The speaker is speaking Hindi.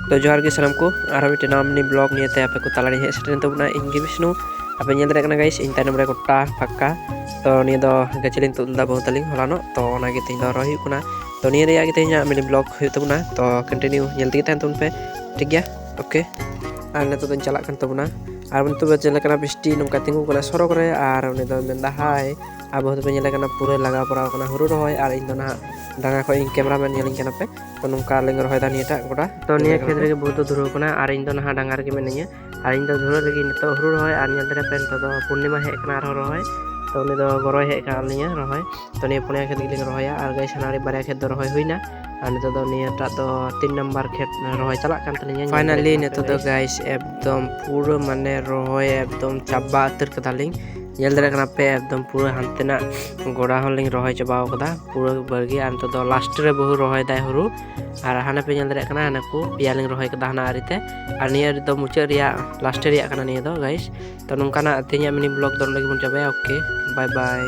तो जोहार के सानम को आरो मिटे नामनी ब्लॉग नियते आपे को तालारी हे सेटन तबना इंगे विष्णु आपे नेल दरे कना गाइस इन तायनम रे गोटा फक्का तो निया दो गचलिन तुलदा बहुतलिंग हलानो तो ओना गे तिन दो रही कुना तो निया रे या गे तिन मिनी ब्लॉग हुई तबना तो कंटिन्यू नेल दी तहन तुन पे ठीक गया ओके आर ने तो दिन चला कन तबना आर बन तो चले कना बिस्टी नंका तिंगु कना सरक रे आर उनी दो मेंदा हाय अब तो नेले कना पूरे लगा पड़ा कना हुरु रहोय आर इन दो ना डांगा को इन कैमरामैन नेलिंग कना पे तो नंका लेंग रहोय दा नियटा गोटा तो निया खेत रे बहुत धुरो कना आर इन दो ना डांगा रे मेनिया आर इन दो धुरो रे नितो हुरु रहोय आर नेल दरे पेन तो पूर्णिमा हे कना रहोय तो उनी दो गरोय हे का निया रहोय तो निया पुनिया खेत गिलिंग रहोया आर गाइस हनारी बारे खेत दो रहोय हुइना आर नितो दो निया टा दो 3 नंबर खेत रहोय चला कान तलिया फाइनली नितो दो गाइस एकदम पूरा माने रहोय एकदम चाबा उतर कदालिंग नेल दरे कना पे एकदम पूरा हानतेना गोड़ा होलिंग रहोय चबाव कदा पूरा बर्गी आर तो लास्ट रे बहु रहोय दाय हुरु आर हाना पे नेल दरे कना हाना को पियालिंग रहोय कदा हाना आरिते आर निया रे दो मुचा रिया लास्ट रिया कना निया दो गाइस तो नोंकाना तेनिया मिनी ब्लॉग दोन लगी बन चाबाया ओके बाय बाय।